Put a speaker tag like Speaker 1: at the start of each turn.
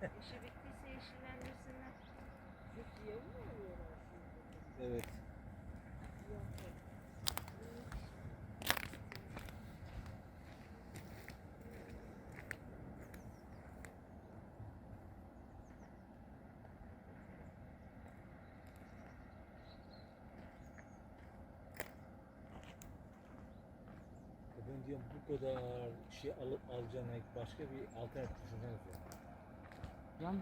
Speaker 1: İşi bittiyse yeşillendirsinler.
Speaker 2: Süt yem mi alıyorlar şimdi?
Speaker 3: Evet.
Speaker 2: Yok.
Speaker 3: Ben diyorum bu kadar şey alıp alacağına başka bir alternatif düşünsenize.
Speaker 4: Yani